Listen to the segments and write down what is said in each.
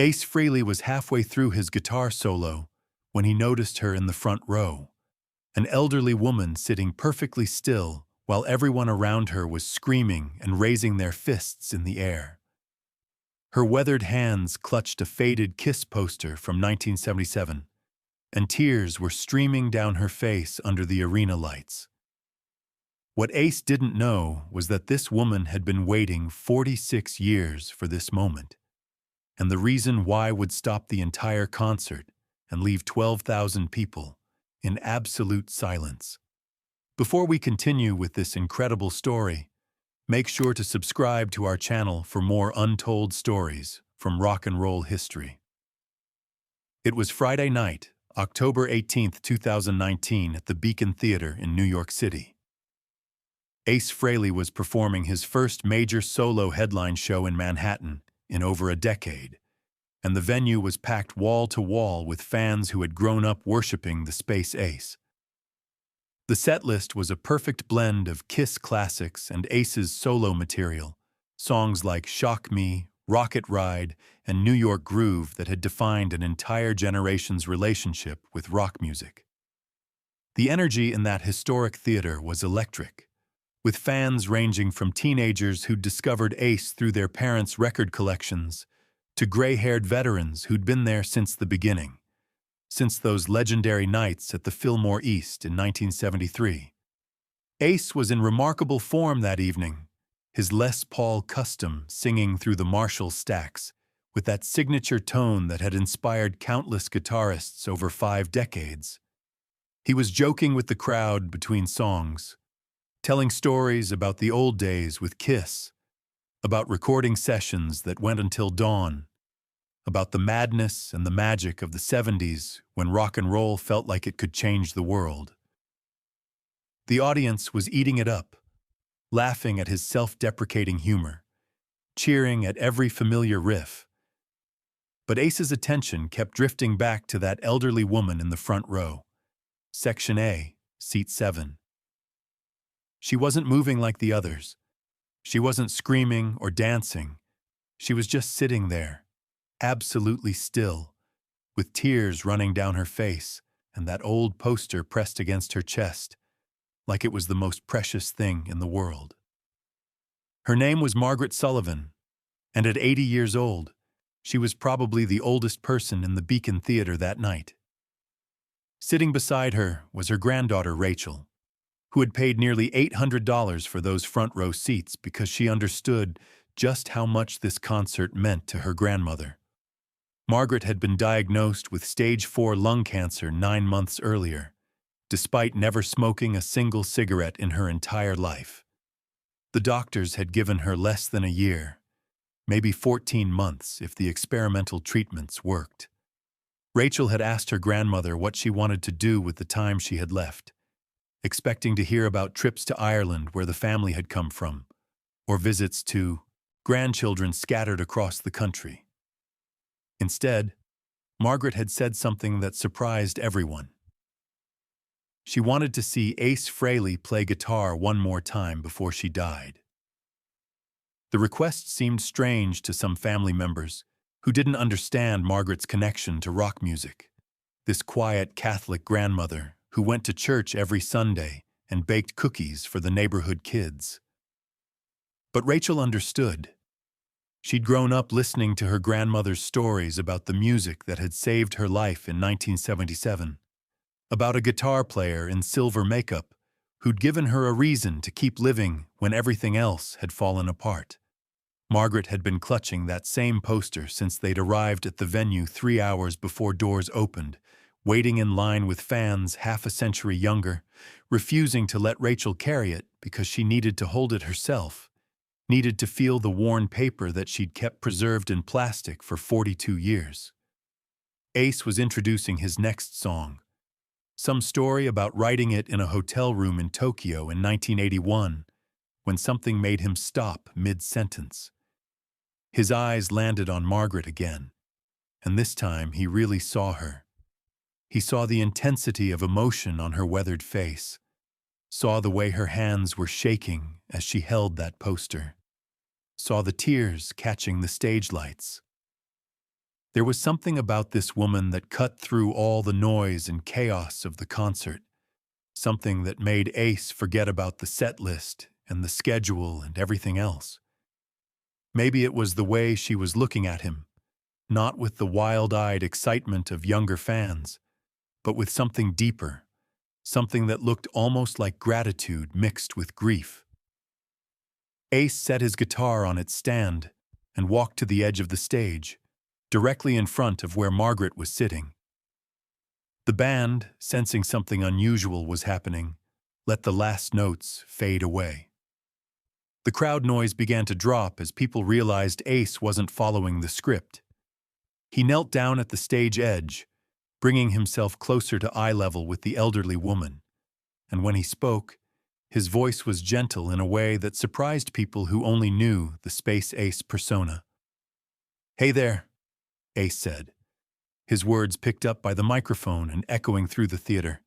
Ace Frehley was halfway through his guitar solo when he noticed her in the front row, an elderly woman sitting perfectly still while everyone around her was screaming and raising their fists in the air. Her weathered hands clutched a faded Kiss poster from 1977, and tears were streaming down her face under the arena lights. What Ace didn't know was that this woman had been waiting 46 years for this moment, and the reason why would stop the entire concert and leave 12,000 people in absolute silence. Before we continue with this incredible story, make sure to subscribe to our channel for more untold stories from rock and roll history. It was Friday night, October 18, 2019, at the Beacon Theater in New York City. Ace Frehley was performing his first major solo headline show in Manhattan in over a decade, and the venue was packed wall to wall with fans who had grown up worshiping the Space Ace. The setlist was a perfect blend of Kiss classics and Ace's solo material, songs like Shock Me, Rocket Ride, and New York Groove that had defined an entire generation's relationship with rock music. The energy in that historic theater was electric, with fans ranging from teenagers who'd discovered Ace through their parents' record collections to gray-haired veterans who'd been there since the beginning, since those legendary nights at the Fillmore East in 1973. Ace was in remarkable form that evening, his Les Paul Custom singing through the Marshall stacks with that signature tone that had inspired countless guitarists over 5 decades. He was joking with the crowd between songs, telling stories about the old days with Kiss, about recording sessions that went until dawn, about the madness and the magic of the 70s when rock and roll felt like it could change the world. The audience was eating it up, laughing at his self-deprecating humor, cheering at every familiar riff. But Ace's attention kept drifting back to that elderly woman in the front row, Section A, Seat 7. She wasn't moving like the others. She wasn't screaming or dancing. She was just sitting there, absolutely still, with tears running down her face and that old poster pressed against her chest, like it was the most precious thing in the world. Her name was Margaret Sullivan, and at 80 years old, she was probably the oldest person in the Beacon Theater that night. Sitting beside her was her granddaughter Rachel, who had paid nearly $800 for those front row seats because she understood just how much this concert meant to her grandmother. Margaret had been diagnosed with stage 4 lung cancer 9 months earlier, despite never smoking a single cigarette in her entire life. The doctors had given her less than a year, maybe 14 months if the experimental treatments worked. Rachel had asked her grandmother what she wanted to do with the time she had left, expecting to hear about trips to Ireland where the family had come from, or visits to grandchildren scattered across the country. Instead, Margaret had said something that surprised everyone. She wanted to see Ace Frehley play guitar one more time before she died. The request seemed strange to some family members who didn't understand Margaret's connection to rock music. This quiet Catholic grandmother who went to church every Sunday and baked cookies for the neighborhood kids. But Rachel understood. She'd grown up listening to her grandmother's stories about the music that had saved her life in 1977, about a guitar player in silver makeup who'd given her a reason to keep living when everything else had fallen apart. Margaret had been clutching that same poster since they'd arrived at the venue 3 hours before doors opened, waiting in line with fans half a century younger, refusing to let Rachel carry it because she needed to hold it herself, needed to feel the worn paper that she'd kept preserved in plastic for 42 years. Ace was introducing his next song, some story about writing it in a hotel room in Tokyo in 1981, when something made him stop mid-sentence. His eyes landed on Margaret again, and this time he really saw her. He saw the intensity of emotion on her weathered face, saw the way her hands were shaking as she held that poster, saw the tears catching the stage lights. There was something about this woman that cut through all the noise and chaos of the concert, something that made Ace forget about the set list and the schedule and everything else. Maybe it was the way she was looking at him, not with the wild-eyed excitement of younger fans, but with something deeper, something that looked almost like gratitude mixed with grief. Ace set his guitar on its stand and walked to the edge of the stage, directly in front of where Margaret was sitting. The band, sensing something unusual was happening, let the last notes fade away. The crowd noise began to drop as people realized Ace wasn't following the script. He knelt down at the stage edge, bringing himself closer to eye level with the elderly woman, and when he spoke, his voice was gentle in a way that surprised people who only knew the Space Ace persona. "Hey there," Ace said, his words picked up by the microphone and echoing through the theater.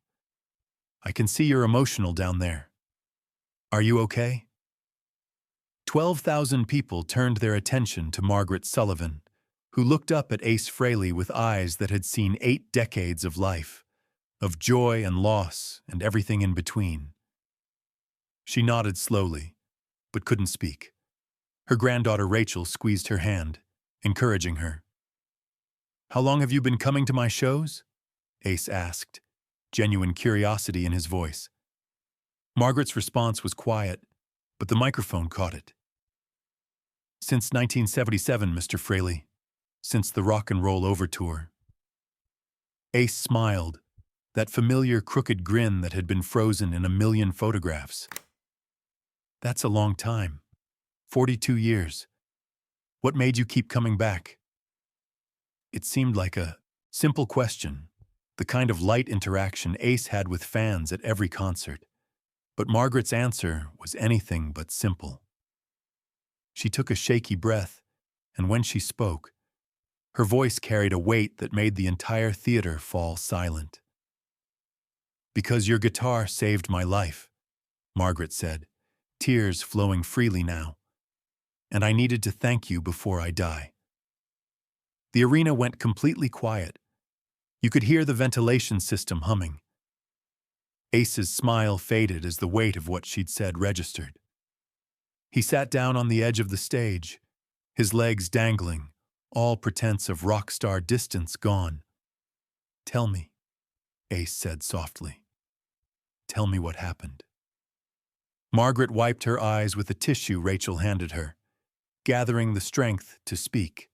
"I can see you're emotional down there. Are you okay?" 12,000 people turned their attention to Margaret Sullivan, who looked up at Ace Frehley with eyes that had seen 8 decades of life, of joy and loss and everything in between. She nodded slowly, but couldn't speak. Her granddaughter Rachel squeezed her hand, encouraging her. "How long have you been coming to my shows?" Ace asked, genuine curiosity in his voice. Margaret's response was quiet, but the microphone caught it. "Since 1977, Mr. Frehley. Since the Rock and Roll Overture." Ace smiled, that familiar crooked grin that had been frozen in a million photographs. "That's a long time. 42 years. What made you keep coming back?" It seemed like a simple question, the kind of light interaction Ace had with fans at every concert. But Margaret's answer was anything but simple. She took a shaky breath, and when she spoke, her voice carried a weight that made the entire theater fall silent. "Because your guitar saved my life," Margaret said, tears flowing freely now. "And I needed to thank you before I die." The arena went completely quiet. You could hear the ventilation system humming. Ace's smile faded as the weight of what she'd said registered. He sat down on the edge of the stage, his legs dangling, all pretense of rock star distance gone. "Tell me," Ace said softly. "Tell me what happened." Margaret wiped her eyes with a tissue Rachel handed her, gathering the strength to speak.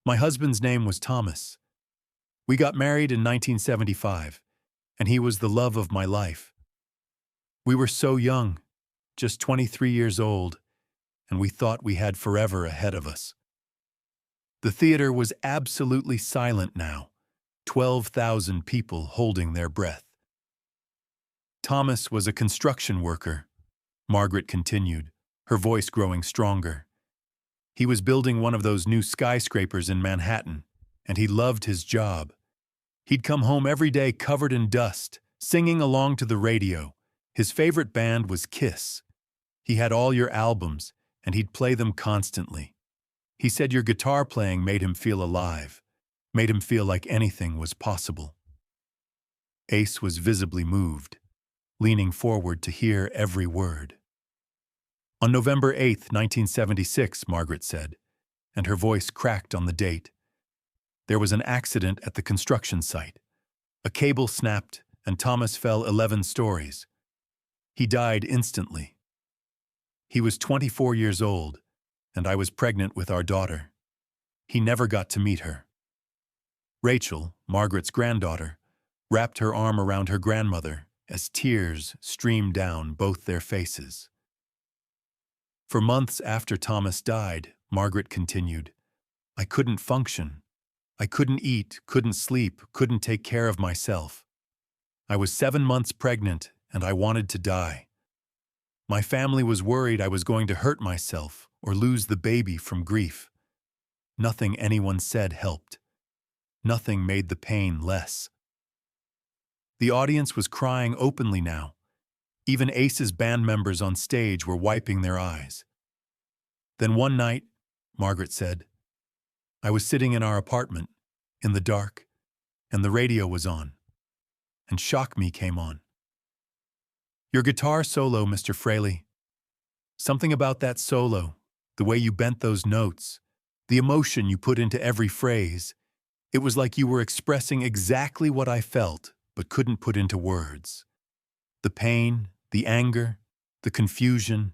"My husband's name was Thomas. We got married in 1975, and he was the love of my life. We were so young, just 23 years old, and we thought we had forever ahead of us." The theater was absolutely silent now, 12,000 people holding their breath. "Thomas was a construction worker," Margaret continued, her voice growing stronger. "He was building one of those new skyscrapers in Manhattan, and he loved his job. He'd come home every day covered in dust, singing along to the radio. His favorite band was Kiss. He had all your albums, and he'd play them constantly. He said your guitar playing made him feel alive, made him feel like anything was possible." Ace was visibly moved, leaning forward to hear every word. "On November 8, 1976, Margaret said, and her voice cracked on the date. "There was an accident at the construction site. A cable snapped, and Thomas fell 11 stories. He died instantly. He was 24 years old, and I was pregnant with our daughter. He never got to meet her." Rachel, Margaret's granddaughter, wrapped her arm around her grandmother as tears streamed down both their faces. "For months after Thomas died," Margaret continued, "I couldn't function. I couldn't eat, couldn't sleep, couldn't take care of myself. I was 7 months pregnant, and I wanted to die. My family was worried I was going to hurt myself or lose the baby from grief. Nothing anyone said helped. Nothing made the pain less." The audience was crying openly now. Even Ace's band members on stage were wiping their eyes. "Then one night," Margaret said, I was sitting in our apartment, in the dark, and the radio was on, and Shock Me came on. Your guitar solo, Mr. Frehley. Something about that solo, the way you bent those notes, the emotion you put into every phrase. It was like you were expressing exactly what I felt, but couldn't put into words. The pain, the anger, the confusion,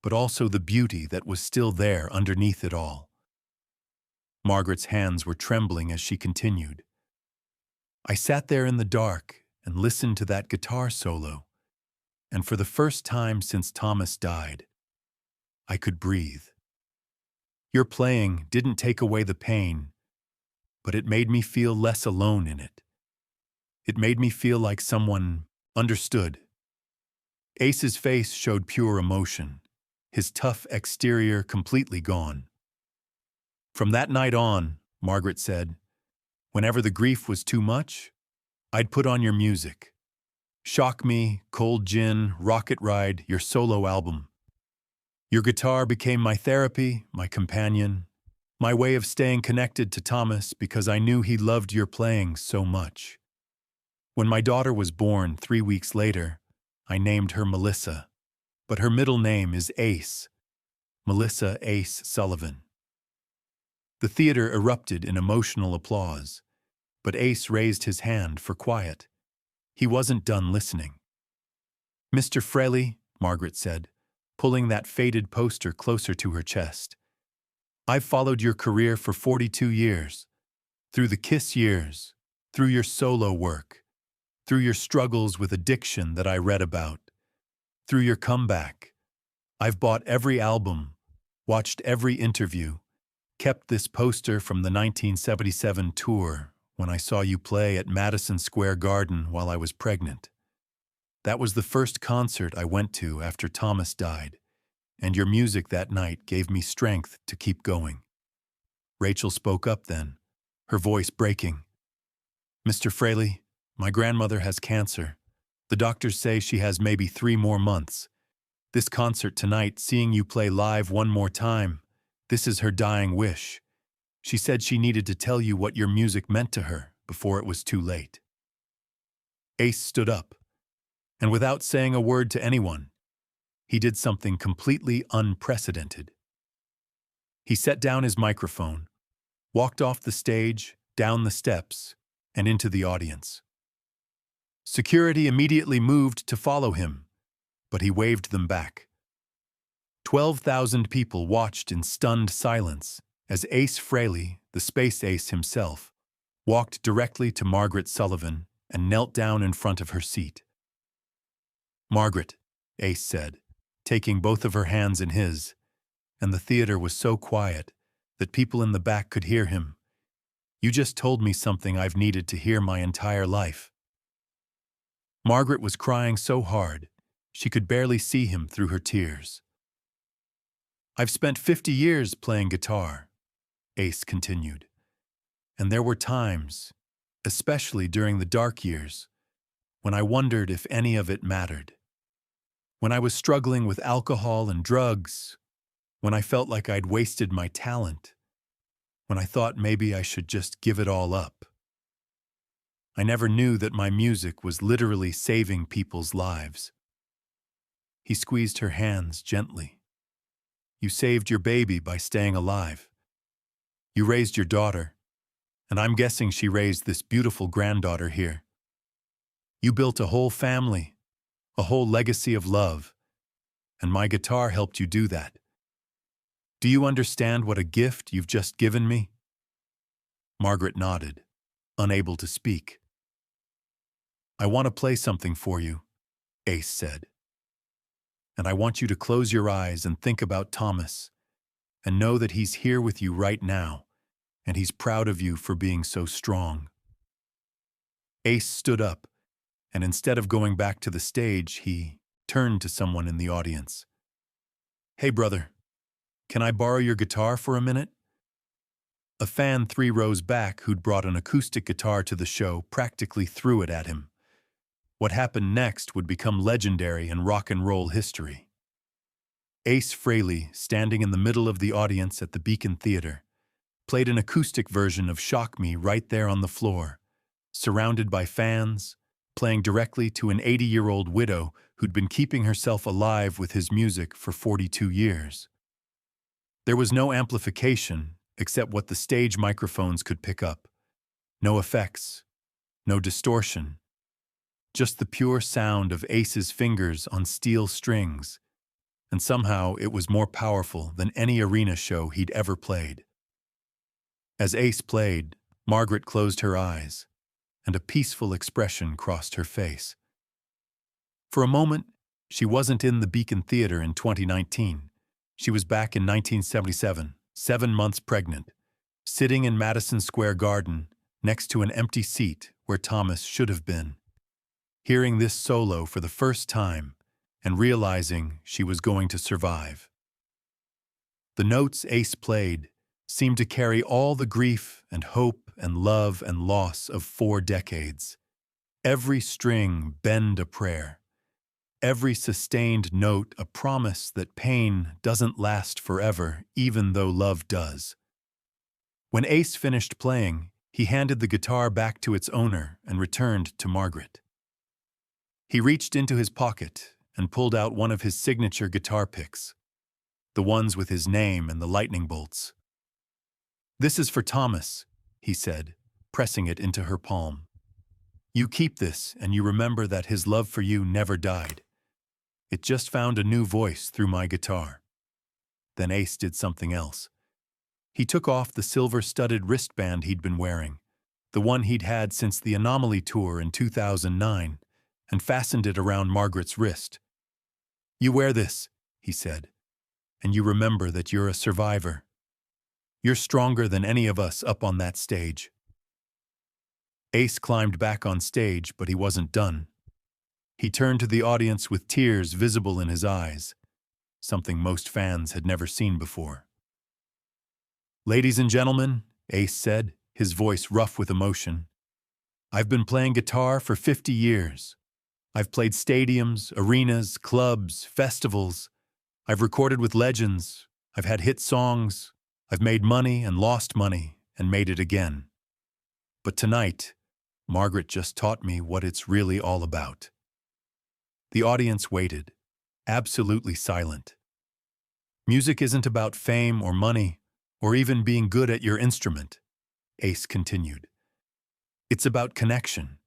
but also the beauty that was still there underneath it all. Margaret's hands were trembling as she continued. I sat there in the dark and listened to that guitar solo, and for the first time since Thomas died, I could breathe. Your playing didn't take away the pain, but it made me feel less alone in it. It made me feel like someone understood. Ace's face showed pure emotion, his tough exterior completely gone. From that night on, Margaret said, whenever the grief was too much, I'd put on your music. Shock Me, Cold Gin, Rocket Ride, your solo album. Your guitar became my therapy, my companion, my way of staying connected to Thomas because I knew he loved your playing so much. When my daughter was born 3 weeks later, I named her Melissa, but her middle name is Ace, Melissa Ace Sullivan. The theater erupted in emotional applause, but Ace raised his hand for quiet. He wasn't done listening. Mr. Frehley, Margaret said, pulling that faded poster closer to her chest. I've followed your career for 42 years, through the Kiss years, through your solo work, through your struggles with addiction that I read about, through your comeback. I've bought every album, watched every interview, kept this poster from the 1977 tour when I saw you play at Madison Square Garden while I was pregnant. That was the first concert I went to after Thomas died, and your music that night gave me strength to keep going. Rachel spoke up then, her voice breaking. Mr. Frehley, my grandmother has cancer. The doctors say she has maybe 3 more months. This concert tonight, seeing you play live one more time, this is her dying wish. She said she needed to tell you what your music meant to her before it was too late. Ace stood up, and without saying a word to anyone, he did something completely unprecedented. He set down his microphone, walked off the stage, down the steps, and into the audience. Security immediately moved to follow him, but he waved them back. 12,000 people watched in stunned silence as Ace Frehley, the space ace himself, walked directly to Margaret Sullivan and knelt down in front of her seat. Margaret, Ace said, taking both of her hands in his, and the theater was so quiet that people in the back could hear him. You just told me something I've needed to hear my entire life. Margaret was crying so hard, she could barely see him through her tears. I've spent 50 years playing guitar, Ace continued, and there were times, especially during the dark years, when I wondered if any of it mattered. When I was struggling with alcohol and drugs, when I felt like I'd wasted my talent, when I thought maybe I should just give it all up. I never knew that my music was literally saving people's lives. He squeezed her hands gently. You saved your baby by staying alive. You raised your daughter, and I'm guessing she raised this beautiful granddaughter here. You built a whole family, a whole legacy of love, and my guitar helped you do that. Do you understand what a gift you've just given me? Margaret nodded, unable to speak. I want to play something for you, Ace said. And I want you to close your eyes and think about Thomas, and know that he's here with you right now, and he's proud of you for being so strong. Ace stood up, and instead of going back to the stage, he turned to someone in the audience. Hey, brother, can I borrow your guitar for a minute? A fan 3 rows back who'd brought an acoustic guitar to the show practically threw it at him. What happened next would become legendary in rock and roll history. Ace Frehley, standing in the middle of the audience at the Beacon Theater, played an acoustic version of Shock Me right there on the floor, surrounded by fans, playing directly to an 80-year-old widow who'd been keeping herself alive with his music for 42 years. There was no amplification except what the stage microphones could pick up. No effects, no distortion, just the pure sound of Ace's fingers on steel strings, and somehow it was more powerful than any arena show he'd ever played. As Ace played, Margaret closed her eyes, and a peaceful expression crossed her face. For a moment, she wasn't in the Beacon Theater in 2019. She was back in 1977, 7 months pregnant, sitting in Madison Square Garden next to an empty seat where Thomas should have been, hearing this solo for the first time and realizing she was going to survive. The notes Ace played seemed to carry all the grief and hope and love and loss of 4 decades. Every string bent a prayer. Every sustained note a promise that pain doesn't last forever, even though love does. When Ace finished playing, he handed the guitar back to its owner and returned to Margaret. He reached into his pocket and pulled out one of his signature guitar picks, the ones with his name and the lightning bolts. "This is for Thomas," he said, pressing it into her palm. "You keep this and you remember that his love for you never died. It just found a new voice through my guitar." Then Ace did something else. He took off the silver-studded wristband he'd been wearing, the one he'd had since the Anomaly tour in 2009, and fastened it around Margaret's wrist. "You wear this," he said, "and you remember that you're a survivor. You're stronger than any of us up on that stage." Ace climbed back on stage, but he wasn't done. He turned to the audience with tears visible in his eyes, something most fans had never seen before. "Ladies and gentlemen," Ace said, his voice rough with emotion, "I've been playing guitar for 50 years. I've played stadiums, arenas, clubs, festivals. I've recorded with legends. I've had hit songs. I've made money and lost money and made it again. But tonight, Margaret just taught me what it's really all about." The audience waited, absolutely silent. "Music isn't about fame or money, or even being good at your instrument," Ace continued. "It's about connection.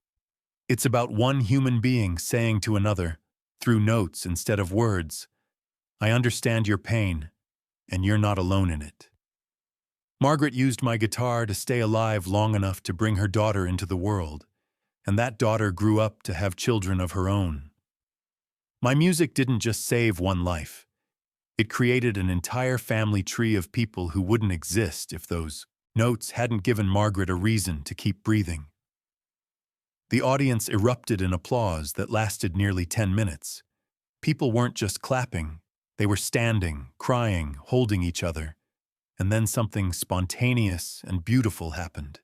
It's about one human being saying to another, through notes instead of words, 'I understand your pain, and you're not alone in it.' Margaret used my guitar to stay alive long enough to bring her daughter into the world, and that daughter grew up to have children of her own. My music didn't just save one life. It created an entire family tree of people who wouldn't exist if those notes hadn't given Margaret a reason to keep breathing." The audience erupted in applause that lasted nearly 10 minutes. People weren't just clapping, they were standing, crying, holding each other. And then something spontaneous and beautiful happened.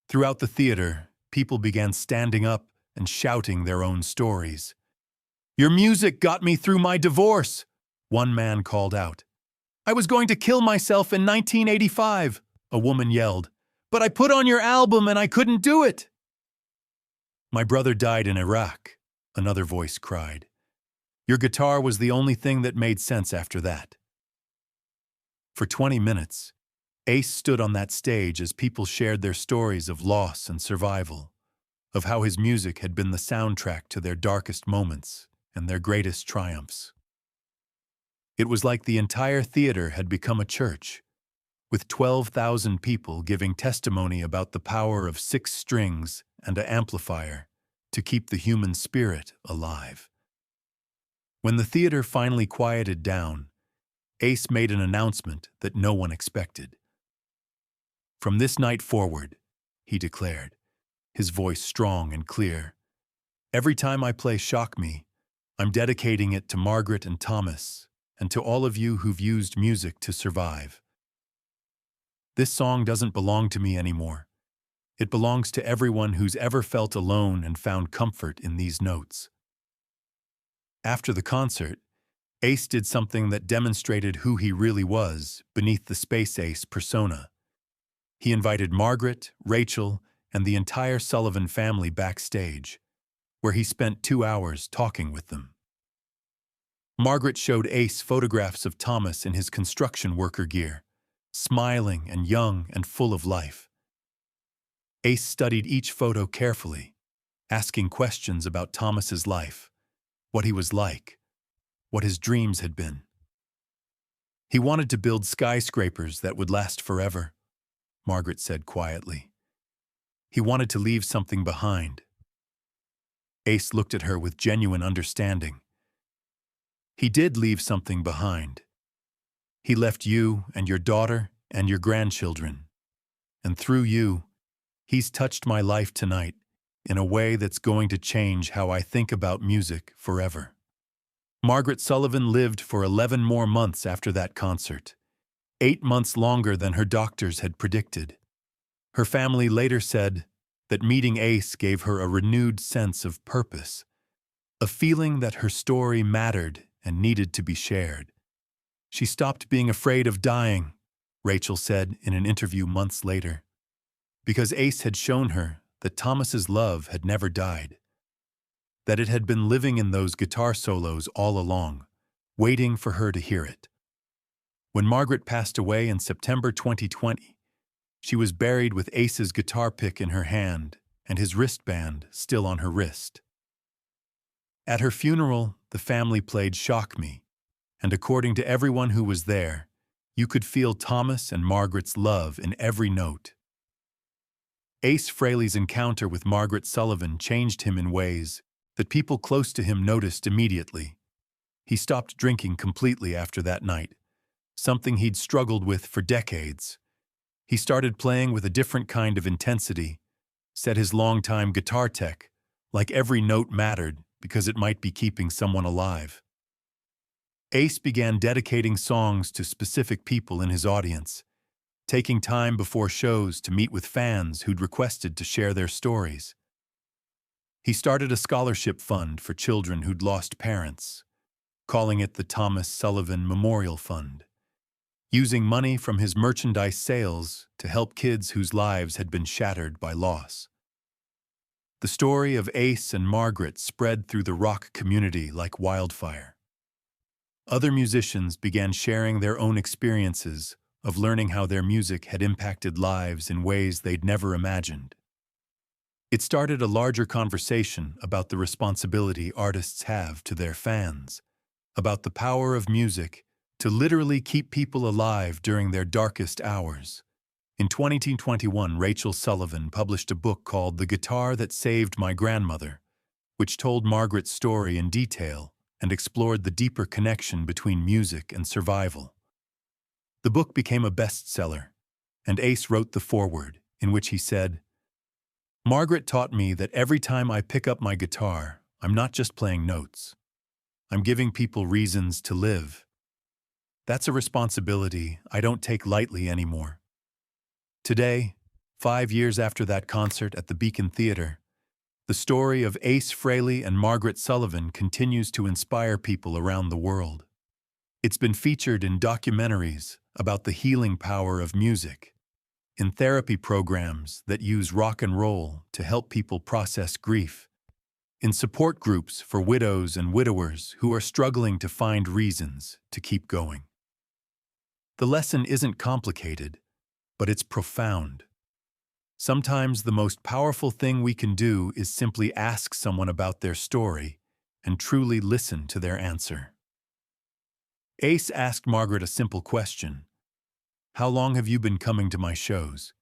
Throughout the theater, people began standing up and shouting their own stories. "Your music got me through my divorce," one man called out. "I was going to kill myself in 1985, a woman yelled. "But I put on your album and I couldn't do it." "My brother died in Iraq," another voice cried. "Your guitar was the only thing that made sense after that." For 20 minutes, Ace stood on that stage as people shared their stories of loss and survival, of how his music had been the soundtrack to their darkest moments and their greatest triumphs. It was like the entire theater had become a church, with 12,000 people giving testimony about the power of 6 strings and an amplifier to keep the human spirit alive. When the theater finally quieted down, Ace made an announcement that no one expected. "From this night forward," he declared, his voice strong and clear, "every time I play Shock Me, I'm dedicating it to Margaret and Thomas, and to all of you who've used music to survive. This song doesn't belong to me anymore. It belongs to everyone who's ever felt alone and found comfort in these notes." After the concert, Ace did something that demonstrated who he really was beneath the Space Ace persona. He invited Margaret, Rachel, and the entire Sullivan family backstage, where he spent 2 hours talking with them. Margaret showed Ace photographs of Thomas in his construction worker gear, smiling and young and full of life. Ace studied each photo carefully, asking questions about Thomas's life, what he was like, what his dreams had been. He wanted to build skyscrapers that would last forever, Margaret said quietly. He wanted to leave something behind. Ace looked at her with genuine understanding. He did leave something behind. He left you and your daughter and your grandchildren. And through you, he's touched my life tonight in a way that's going to change how I think about music forever. Margaret Sullivan lived for 11 more months after that concert, 8 months longer than her doctors had predicted. Her family later said that meeting Ace gave her a renewed sense of purpose, a feeling that her story mattered and needed to be shared. She stopped being afraid of dying, Rachel said in an interview months later, because Ace had shown her that Thomas's love had never died, that it had been living in those guitar solos all along, waiting for her to hear it. When Margaret passed away in September 2020, she was buried with Ace's guitar pick in her hand and his wristband still on her wrist. At her funeral, the family played Shock Me, and according to everyone who was there, you could feel Thomas and Margaret's love in every note. Ace Frehley's encounter with Margaret Sullivan changed him in ways that people close to him noticed immediately. He stopped drinking completely after that night, something he'd struggled with for decades. He started playing with a different kind of intensity, said his longtime guitar tech, like every note mattered because it might be keeping someone alive. Ace began dedicating songs to specific people in his audience, taking time before shows to meet with fans who'd requested to share their stories. He started a scholarship fund for children who'd lost parents, calling it the Thomas Sullivan Memorial Fund, using money from his merchandise sales to help kids whose lives had been shattered by loss. The story of Ace and Margaret spread through the rock community like wildfire. Other musicians began sharing their own experiences of learning how their music had impacted lives in ways they'd never imagined. It started a larger conversation about the responsibility artists have to their fans, about the power of music to literally keep people alive during their darkest hours. In 2021, Rachel Sullivan published a book called The Guitar That Saved My Grandmother, which told Margaret's story in detail and explored the deeper connection between music and survival. The book became a bestseller, and Ace wrote the foreword, in which he said, "Margaret taught me that every time I pick up my guitar, I'm not just playing notes. I'm giving people reasons to live. That's a responsibility I don't take lightly anymore." Today, 5 years after that concert at the Beacon Theater, the story of Ace Frehley and Margaret Sullivan continues to inspire people around the world. It's been featured in documentaries about the healing power of music, in therapy programs that use rock and roll to help people process grief, in support groups for widows and widowers who are struggling to find reasons to keep going. The lesson isn't complicated, but it's profound. Sometimes the most powerful thing we can do is simply ask someone about their story and truly listen to their answer. Ace asked Margaret a simple question: "How long have you been coming to my shows?"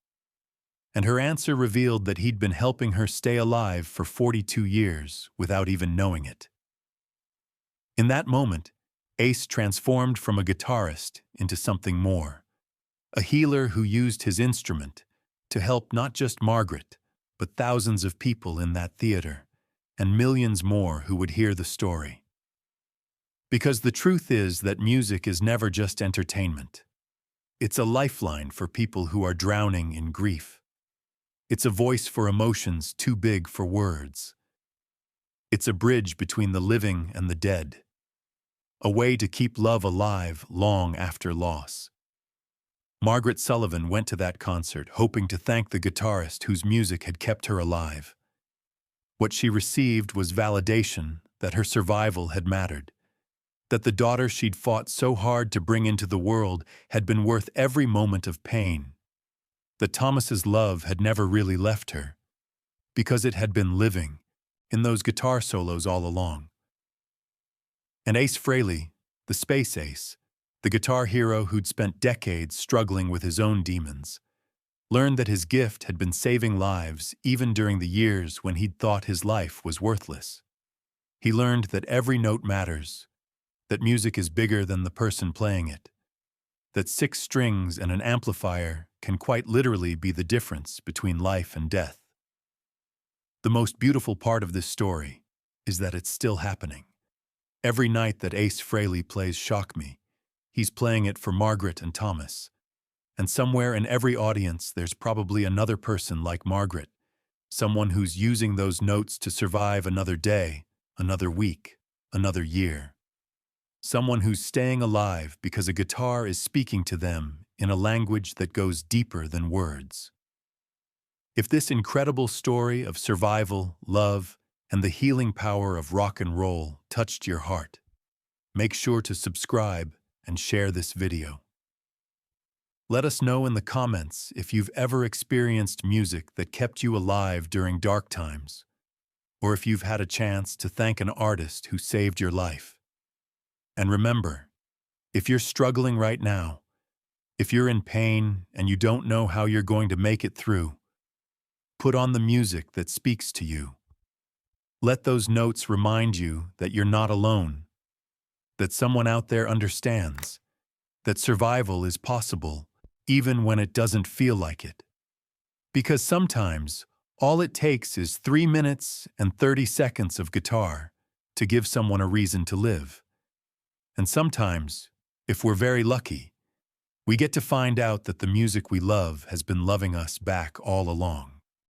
And her answer revealed that he'd been helping her stay alive for 42 years without even knowing it. In that moment, Ace transformed from a guitarist into something more, a healer who used his instrument to help not just Margaret, but thousands of people in that theater, and millions more who would hear the story. Because the truth is that music is never just entertainment. It's a lifeline for people who are drowning in grief. It's a voice for emotions too big for words. It's a bridge between the living and the dead, a way to keep love alive long after loss. Margaret Sullivan went to that concert hoping to thank the guitarist whose music had kept her alive. What she received was validation that her survival had mattered, that the daughter she'd fought so hard to bring into the world had been worth every moment of pain, that Thomas's love had never really left her, because it had been living in those guitar solos all along. And Ace Frehley, the space ace, the guitar hero who'd spent decades struggling with his own demons, learned that his gift had been saving lives even during the years when he'd thought his life was worthless. He learned that every note matters, that music is bigger than the person playing it, that 6 strings and an amplifier can quite literally be the difference between life and death. The most beautiful part of this story is that it's still happening. Every night that Ace Frehley plays Shock Me, he's playing it for Margaret and Thomas. And somewhere in every audience there's probably another person like Margaret, someone who's using those notes to survive another day, another week, another year. Someone who's staying alive because a guitar is speaking to them in a language that goes deeper than words. If this incredible story of survival, love, and the healing power of rock and roll touched your heart, make sure to subscribe and share this video. Let us know in the comments if you've ever experienced music that kept you alive during dark times, or if you've had a chance to thank an artist who saved your life. And remember, if you're struggling right now, if you're in pain and you don't know how you're going to make it through, put on the music that speaks to you. Let those notes remind you that you're not alone, that someone out there understands, that survival is possible even when it doesn't feel like it. Because sometimes, all it takes is 3 minutes and 30 seconds of guitar to give someone a reason to live. And sometimes, if we're very lucky, we get to find out that the music we love has been loving us back all along.